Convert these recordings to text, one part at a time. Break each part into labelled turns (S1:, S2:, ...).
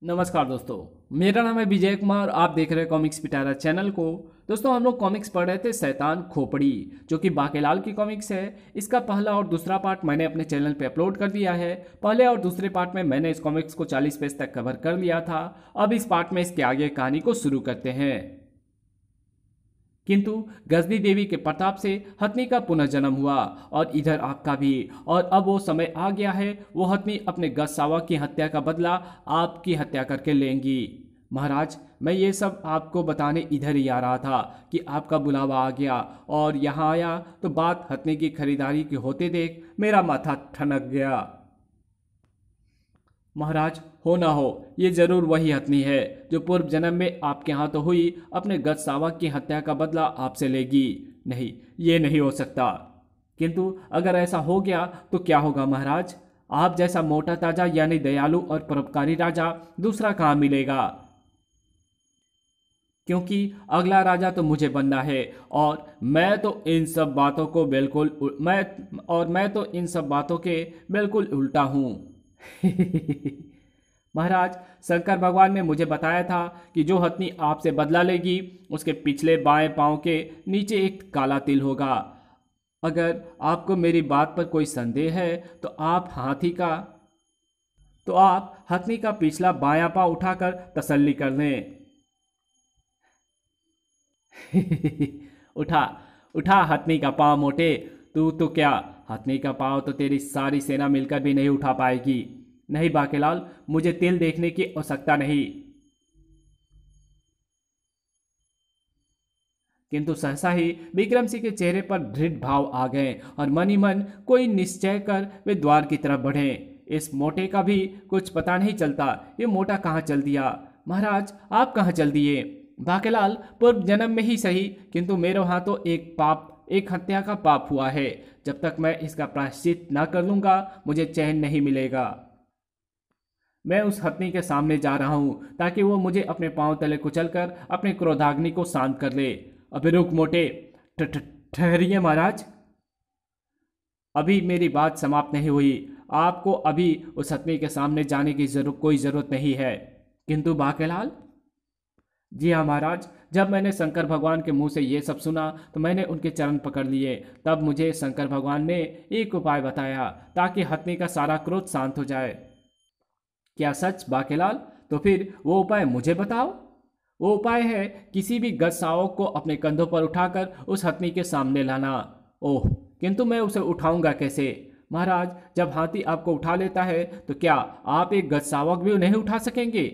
S1: नमस्कार दोस्तों। मेरा नाम है विजय कुमार। आप देख रहे हैं कॉमिक्स पिटारा चैनल को। दोस्तों, हम लोग कॉमिक्स पढ़ रहे थे शैतान खोपड़ी, जो कि बाकेलाल की कॉमिक्स है। इसका पहला और दूसरा पार्ट मैंने अपने चैनल पे अपलोड कर दिया है। पहले और दूसरे पार्ट में मैंने इस कॉमिक्स को 40 पेज तक कवर कर लिया था। अब इस पार्ट में इसके आगे कहानी को शुरू करते हैं। किंतु गजनी देवी के प्रताप से हथनी का पुनर्जन्म हुआ और इधर आपका भी। और अब वो समय आ गया है, वो हथनी अपने गज सावा की हत्या का बदला आपकी हत्या करके लेंगी। महाराज, मैं ये सब आपको बताने इधर ही आ रहा था कि आपका बुलावा आ गया और यहाँ आया तो बात हथनी की खरीदारी की होते देख मेरा माथा ठनक गया। महाराज, हो ना हो, ये जरूर वही हथनी है जो पूर्व जन्म में आपके यहाँ तो हुई अपने गज सावक की हत्या का बदला आपसे लेगी। नहीं, ये नहीं हो सकता। किंतु अगर ऐसा हो गया तो क्या होगा महाराज? आप जैसा मोटा ताजा यानी दयालु और परोपकारी राजा दूसरा कहाँ मिलेगा? क्योंकि अगला राजा तो मुझे बनना है और मैं तो इन सब बातों को बिल्कुल मैं तो इन सब बातों के बिल्कुल उल्टा हूँ। महाराज, शंकर भगवान ने मुझे बताया था कि जो हथनी आपसे बदला लेगी उसके पिछले बाएं पांव के नीचे एक काला तिल होगा। अगर आपको मेरी बात पर कोई संदेह है तो आप हथनी का पिछला बायां पांव उठाकर तसल्ली कर लें। उठा उठा हथनी का पांव मोटे। तू तो क्या, हथनी का पांव तो तेरी सारी सेना मिलकर भी नहीं उठा पाएगी। नहीं बाकेलाल, मुझे तिल देखने की आवश्यकता नहीं। किंतु सहसा ही विक्रम सिंह के चेहरे पर दृढ़ भाव आ गए और मन ही मन कोई निश्चय कर वे द्वार की तरफ बढ़े। इस मोटे का भी कुछ पता नहीं चलता, ये मोटा कहाँ चल दिया। महाराज, आप कहाँ चल दिए? बाकेलाल, पूर्व जन्म में ही सही, किंतु मेरे वहां तो एक हत्या का पाप हुआ है। जब तक मैं इसका प्रायश्चित न कर लूंगा मुझे चैन नहीं मिलेगा। मैं उस हथनी के सामने जा रहा हूं ताकि वो मुझे अपने पांव तले कुचलकर अपने क्रोधाग्नि को शांत कर ले। अबे रुक मोटे, ठहरिए महाराज, अभी मेरी बात समाप्त नहीं हुई। आपको अभी उस हथनी के सामने जाने की कोई जरूरत नहीं है। किंतु बाकेलाल? जी हाँ महाराज, जब मैंने शंकर भगवान के मुंह से ये सब सुना तो मैंने उनके चरण पकड़ लिए। तब मुझे शंकर भगवान ने एक उपाय बताया ताकि हथनी का सारा क्रोध शांत हो जाए। क्या सच बाकेलाल? तो फिर वो उपाय मुझे बताओ। वो उपाय है किसी भी गज सावक को अपने कंधों पर उठाकर उस हथनी के सामने लाना। ओह, किंतु मैं उसे उठाऊंगा कैसे? महाराज, जब हाथी आपको उठा लेता है तो क्या आप एक गज सावक भी नहीं उठा सकेंगे?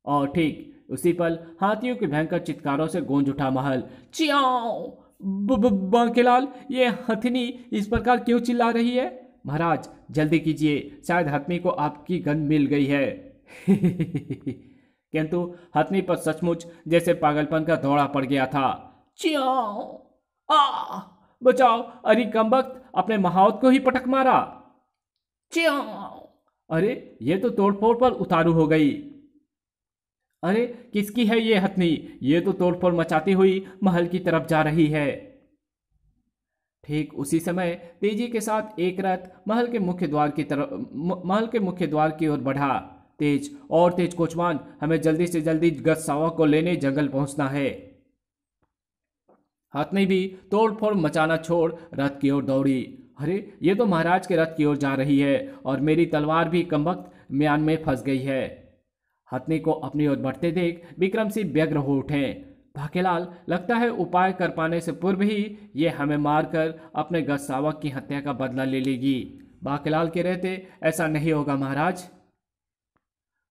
S1: और ठीक उसी पल हाथियों के भयंकर चित्कारों से गूंज उठा महल। चियाओ! बाकेलाल, ये हथनी इस प्रकार क्यों चिल्ला रही है? महाराज, जल्दी कीजिए, शायद हथनी को आपकी गंध मिल गई है। किंतु हथनी पर सचमुच जैसे पागलपन का दौड़ा पड़ गया था। चियाओ! आ! बचाओ! अरे कमबख्त, अपने महावत को ही पटक मारा। चियाओ! अरे ये तो तोड़फोड़ पर उतारू हो गई। अरे किसकी है ये हथनी? ये तो तोड़फोड़ मचाती हुई महल की तरफ जा रही है। ठीक उसी समय तेजी के साथ एक रथ महल के मुख्य द्वार की ओर बढ़ा। तेज और तेज कोचवान, हमें जल्दी से जल्दी गज सावा को लेने जंगल पहुंचना है। हथनी भी तोड़ फोड़ मचाना छोड़ रथ की ओर दौड़ी। अरे ये तो महाराज के रथ की ओर जा रही है और मेरी तलवार भी कमबख्त म्यान में फंस गई है। हथनी को अपनी ओर बढ़ते देख विक्रम सिंह व्यग्र हो उठे। बाकेलाल, लगता है उपाय कर पाने से पूर्व ही ये हमें मारकर अपने गज सावक की हत्या का बदला ले लेगी। बाकेलाल के रहते ऐसा नहीं होगा महाराज।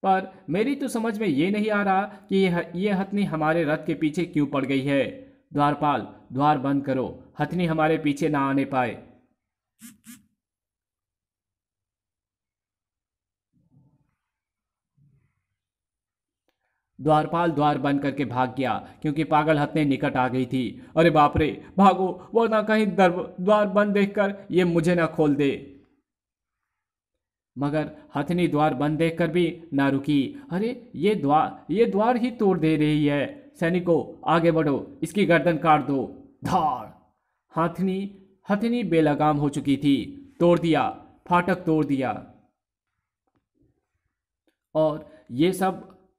S1: पर मेरी तो समझ में ये नहीं आ रहा कि ये हथनी हमारे रथ के पीछे क्यों पड़ गई है। द्वारपाल, द्वार बंद करो, हथनी हमारे पीछे ना आने पाए। द्वारपाल द्वार बंद करके भाग गया क्योंकि पागल हथनी निकट आ गई थी। अरे बाप रे, भागो, वरना कहीं द्वार बंद देखकर ये मुझे ना खोल दे। मगर हथनी द्वार बंद देखकर भी ना रुकी। अरे ये द्वार ही तोड़ दे रही है। सैनिकों, आगे बढ़ो, इसकी गर्दन काट दो। धाड़! हथनी हथनी बेलगाम हो चुकी थी। तोड़ दिया, फाटक तोड़ दिया।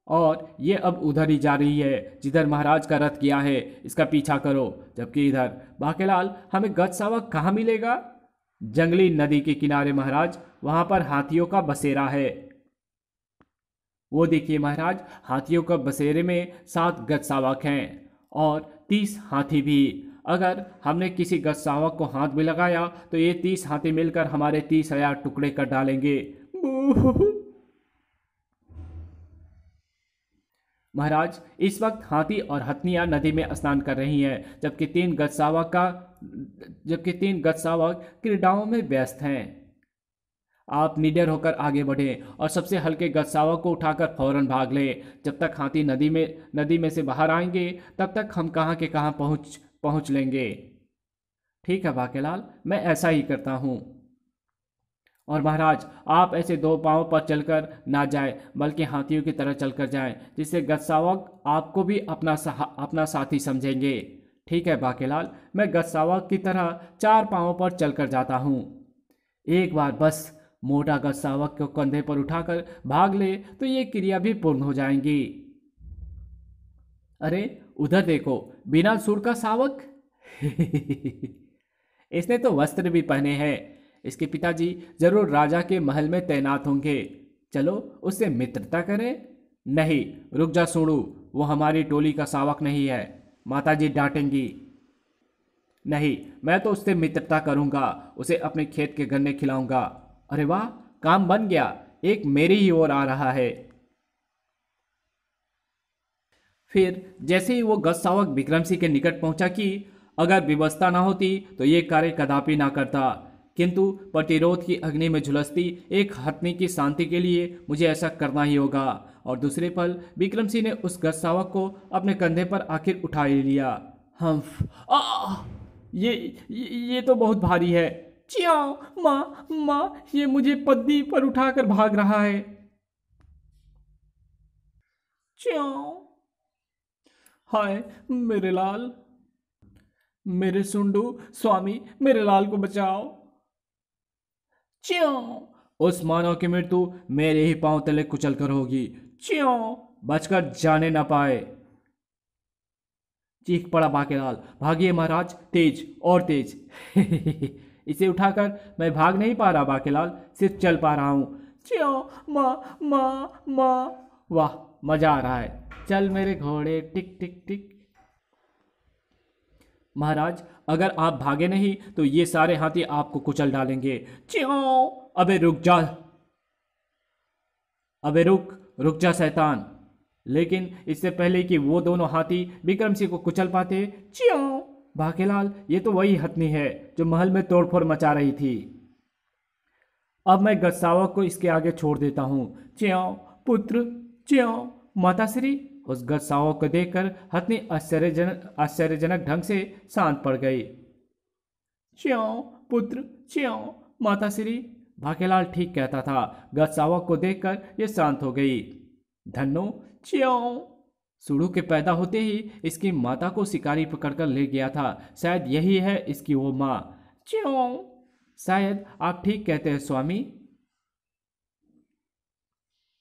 S1: और ये अब उधर ही जा रही है जिधर महाराज का रथ गया है, इसका पीछा करो। जबकि इधर बाकेलाल, हमें गजसावक कहाँ मिलेगा? जंगली नदी के किनारे महाराज, वहां पर हाथियों का बसेरा है। वो देखिए महाराज, हाथियों का बसेरे में 7 गजसावक हैं और 30 हाथी भी। अगर हमने किसी गजसावक को हाथ में लगाया तो ये 30 हाथी मिलकर हमारे 30,000 टुकड़े कर डालेंगे। महाराज, इस वक्त हाथी और हथनियां नदी में स्नान कर रही हैं, जबकि तीन गजसावक क्रीड़ाओं में व्यस्त हैं। आप निडर होकर आगे बढ़ें और सबसे हल्के गजसावक को उठाकर फौरन भाग लें। जब तक हाथी नदी में से बाहर आएंगे तब तक हम कहाँ के कहाँ पहुँच लेंगे। ठीक है बाकेलाल, मैं ऐसा ही करता हूँ। और महाराज, आप ऐसे 2 पांव पर चलकर ना जाएं, बल्कि हाथियों की तरह चलकर जाएं, जिससे गजसावक आपको भी अपना साथी समझेंगे। ठीक है बाकेलाल, मैं गजसावक की तरह 4 पांवों पर चलकर जाता हूँ। एक बार बस मोटा गजसावक को कंधे पर उठाकर भाग ले तो ये क्रिया भी पूर्ण हो जाएंगी। अरे उधर देखो, बिना सूंड का सावक। इसने तो वस्त्र भी पहने हैं। इसके पिताजी जरूर राजा के महल में तैनात होंगे। चलो उससे मित्रता करें। नहीं, रुक जा सूड़ू, वो हमारी टोली का सावक नहीं है, माताजी डांटेंगी। नहीं, मैं तो उससे मित्रता करूंगा, उसे अपने खेत के गन्ने खिलाऊंगा। अरे वाह, काम बन गया, एक मेरी ही ओर आ रहा है। फिर जैसे ही वो गजसावक विक्रम सिंह के निकट पहुंचा कि अगर व्यवस्था ना होती तो ये कार्य कदापि ना करता, किंतु प्रतिरोध की अग्नि में झुलसती एक हथनी की शांति के लिए मुझे ऐसा करना ही होगा। और दूसरे पल विक्रम सिंह ने उस गजसावक को अपने कंधे पर आखिर उठा ही लिया। हम ये तो बहुत भारी है। च्याओ माँ, ये मुझे पद्दी पर उठाकर भाग रहा है। च्याओ, हाय मेरे लाल, मेरे सुंडू स्वामी, मेरे लाल को बचाओ। च्यों, उस मानव की मृत्यु मेरे ही पांव तले कुचल कर होगी। च्यों, बचकर जाने न पाए। चीख पड़ा बाकेलाल, भागिए महाराज, तेज और तेज। इसे उठाकर मैं भाग नहीं पा रहा बाकेलाल, सिर्फ चल पा रहा हूं। च्यों, माँ। वाह, मजा आ रहा है। चल मेरे घोड़े, टिक टिक टिक। महाराज, अगर आप भागे नहीं तो ये सारे हाथी आपको कुचल डालेंगे। च्यों, अबे रुक जा, अबे रुक जा शैतान। लेकिन इससे पहले कि वो दोनों हाथी विक्रम सिंह को कुचल पाते, च्यों, बाकेलाल, ये तो वही हथनी है जो महल में तोड़फोड़ मचा रही थी। अब मैं गजसावक को इसके आगे छोड़ देता हूं। च्यों पुत्र, च्यों माताश्री। उस गजसावक को देखकर हथनी आश्चर्यजनक ढंग से शांत पड़ गई। च्यों पुत्र, च्यों माताश्री। बाकेलाल ठीक कहता था। गजसावक को देखकर यह शांत हो गई। धन्नो, च्यों। सुडू के पैदा होते ही इसकी माता को शिकारी पकड़कर ले गया था। शायद यही है इसकी वो माँ। च्यों, शायद आप ठीक कहते हैं स्वामी।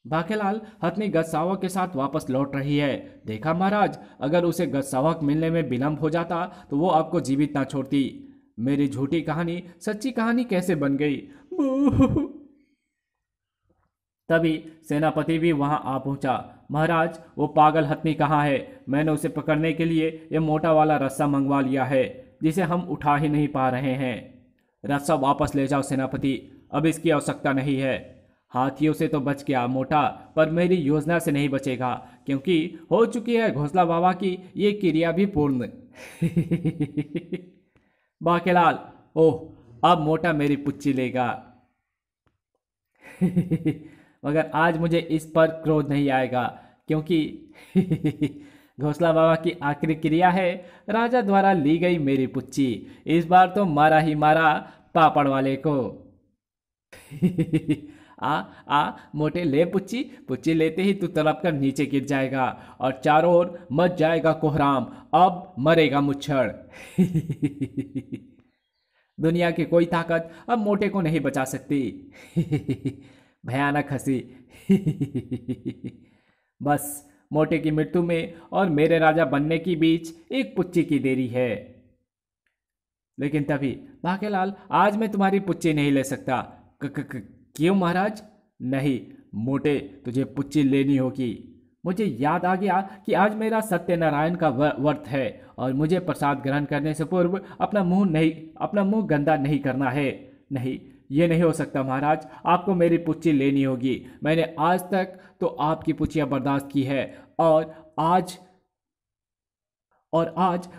S1: बाकेलाल हथनी गजसावक के साथ वापस लौट रही है। देखा महाराज, अगर उसे गजसावक मिलने में विलंब हो जाता तो वो आपको जीवित ना छोड़ती। मेरी झूठी कहानी सच्ची कहानी कैसे बन गई। तभी सेनापति भी वहां आ पहुंचा। महाराज, वो पागल हथनी कहाँ है? मैंने उसे पकड़ने के लिए ये मोटा वाला रस्सा मंगवा लिया है, जिसे हम उठा ही नहीं पा रहे हैं। रस्सा वापस ले जाओ सेनापति, अब इसकी आवश्यकता नहीं है। हाथियों से तो बच गया मोटा, पर मेरी योजना से नहीं बचेगा, क्योंकि हो चुकी है घोसला बाबा की ये क्रिया भी पूर्ण। बाकेलाल, ओह, अब मोटा मेरी पुच्ची लेगा। मगर आज मुझे इस पर क्रोध नहीं आएगा, क्योंकि घोसला बाबा की आखिरी क्रिया है राजा द्वारा ली गई मेरी पुच्ची। इस बार तो मारा ही मारा पापड़ वाले को। आ मोटे ले पुच्ची, पुच्ची लेते ही तू तड़प कर नीचे गिर जाएगा और चारों ओर मच जाएगा कोहराम। अब मरेगा मुच्छड़। दुनिया की कोई ताकत अब मोटे को नहीं बचा सकती। भयानक हंसी। बस मोटे की मृत्यु में और मेरे राजा बनने की बीच एक पुच्ची की देरी है। लेकिन तभी बाकेलाल, आज मैं तुम्हारी पुच्ची नहीं ले सकता। क्यों महाराज? नहीं मोटे, तुझे पुच्ची लेनी होगी। मुझे याद आ गया कि आज मेरा सत्यनारायण का व्रत है और मुझे प्रसाद ग्रहण करने से पूर्व अपना मुंह गंदा नहीं करना है। नहीं, ये नहीं हो सकता महाराज, आपको मेरी पुच्ची लेनी होगी। मैंने आज तक तो आपकी पुच्चियां बर्दाश्त की है और आज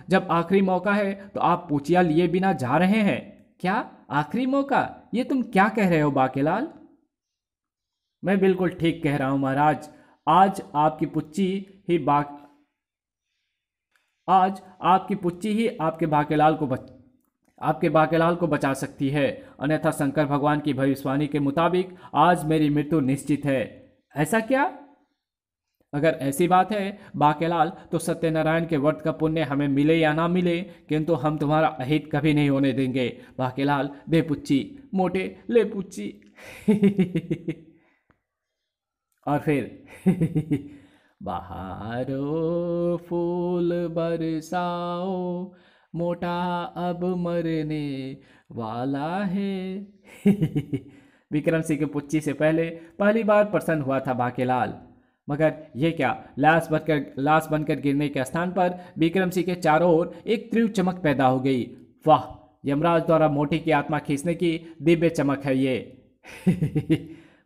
S1: जब आखिरी मौका है तो आप पुच्चियां लिए बिना जा रहे हैं। क्या आखिरी मौका? ये तुम क्या कह रहे हो बाकेलाल? मैं बिल्कुल ठीक कह रहा हूं महाराज। आज आपकी पुच्ची ही आपके बाकेलाल को बचा सकती है। अन्यथा शंकर भगवान की भविष्यवाणी के मुताबिक आज मेरी मृत्यु निश्चित है। ऐसा क्या? अगर ऐसी बात है बाकेलाल, तो सत्यनारायण के व्रत का पुण्य हमें मिले या ना मिले, किंतु हम तुम्हारा अहित कभी नहीं होने देंगे। बाकेलाल, दे पुच्ची। मोटे, ले पुच्ची। और फिर बहारो फूल बरसाओ, मोटा अब मरने वाला है। विक्रम सिंह की पुच्ची से पहली बार प्रसन्न हुआ था बाकेलाल। मगर ये क्या, लाश बनकर गिरने के स्थान पर विक्रम सिंह के चारों ओर एक तीव्र चमक पैदा हो गई। वाह, यमराज द्वारा मोटी की आत्मा खींचने की दिव्य चमक है ये।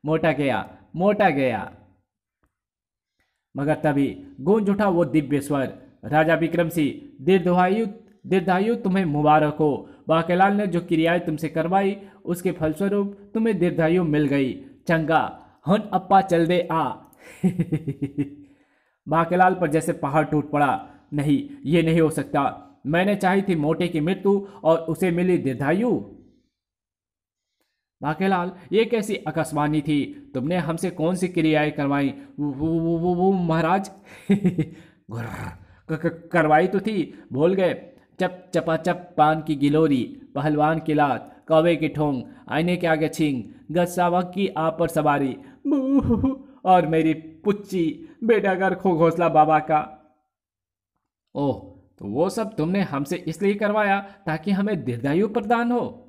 S1: मोटा गया। मगर तभी गूंज उठा वो दिव्य स्वर, राजा विक्रम सिंह, दीर्घायु तुम्हें मुबारक हो। बाकेलाल ने जो क्रियाएं तुमसे करवाई उसके फलस्वरूप तुम्हें दीर्घायु मिल गई। चंगा, हन अप्पा चल दे आ। बाकेलाल पर जैसे पहाड़ टूट पड़ा। नहीं, ये नहीं हो सकता। मैंने चाही थी मोटे की मृत्यु और उसे मिली दीर्घायु। बाकेलाल, ये कैसी आकाशवाणी थी? तुमने हमसे कौन सी क्रियाएं करवाई? वो महाराज। करवाई तो थी, भूल गए। चपाचप पान की गिलोरी, पहलवान की लात, कौवे की ठोंग, आईने के आगे छींग, गजसावक की आप पर सवारी, और मेरी पुच्ची, बेटा घर खो घोसला बाबा का। ओह, तो वो सब तुमने हमसे इसलिए करवाया ताकि हमें दीर्घायु प्रदान हो।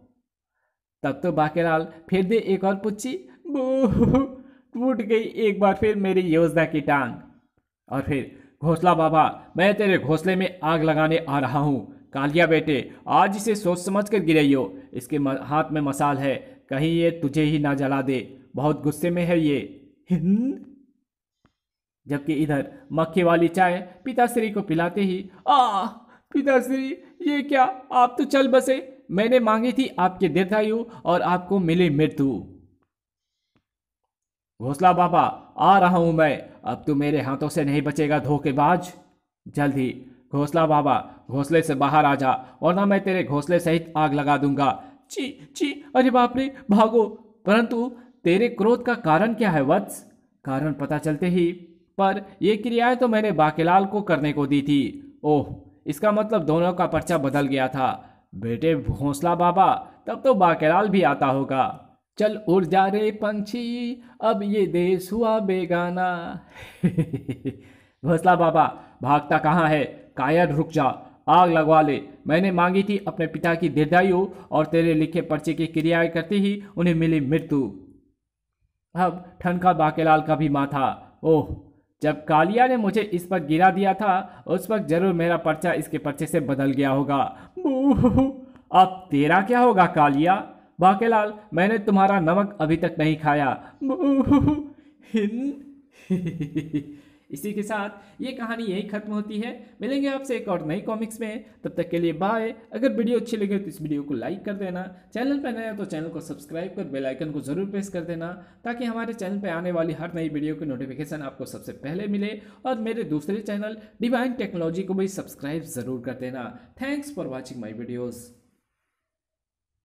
S1: तब तो बाकेलाल, फिर दे एक और पुच्ची। टूट गई एक बार फिर मेरी योजना की टांग। और फिर, घोसला बाबा, मैं तेरे घोंसले में आग लगाने आ रहा हूँ। कालिया बेटे, आज इसे सोच समझ कर गिराइयो। इसके हाथ में मसाल है, कहीं ये तुझे ही ना जला दे। बहुत गुस्से में है ये। जबकि इधर मक्खी वाली चाय पिताश्री को पिलाते ही, पिताश्री, ये क्या, आप तो चल बसे। मैंने मांगी थी आपकी दीर्घायु और आपको मिली मृत्यु। घोसला बाबा, आ रहा हूं मैं। अब तू मेरे हाथों से नहीं बचेगा धोखेबाज। जल्द ही। घोसला बाबा, घोंसले से बाहर आ जा, वरना मैं तेरे घोंसले सहित आग लगा दूंगा। ची ची, अरे बाप रे, भागो। परंतु तेरे क्रोध का कारण क्या है वत्स? कारण पता चलते ही, पर यह क्रियाएं तो मैंने बाकेलाल को करने को दी थी। ओह, इसका मतलब दोनों का पर्चा बदल गया था। बेटे घोंसला बाबा, तब तो बाकेलाल भी आता होगा। चल उड़ जा रे पंछी, अब ये देश हुआ बेगाना। घोंसला बाबा, भागता कहाँ है? कायर, रुक जा, आग लगवा ले। मैंने मांगी थी अपने पिता की दीर्घायु और तेरे लिखे पर्चे की क्रियाएं करते ही उन्हें मिली मृत्यु। अब ठनका बाकेलाल का भी माथा। ओह, जब कालिया ने मुझे इस पर गिरा दिया था उस वक्त जरूर मेरा पर्चा इसके पर्चे से बदल गया होगा। अब तेरा क्या होगा कालिया? बाकेलाल, मैंने तुम्हारा नमक अभी तक नहीं खाया। इसी के साथ ये कहानी यही खत्म होती है। मिलेंगे आपसे एक और नई कॉमिक्स में, तब तक के लिए बाय। अगर वीडियो अच्छी लगे तो इस वीडियो को लाइक कर देना, चैनल पर नया तो चैनल को सब्सक्राइब कर बेल आइकन को जरूर प्रेस कर देना, ताकि हमारे चैनल पर आने वाली हर नई वीडियो की नोटिफिकेशन आपको सबसे पहले मिले। और मेरे दूसरे चैनल डिवाइन टेक्नोलॉजी को भी सब्सक्राइब जरूर कर देना। Thanks for watching my videos.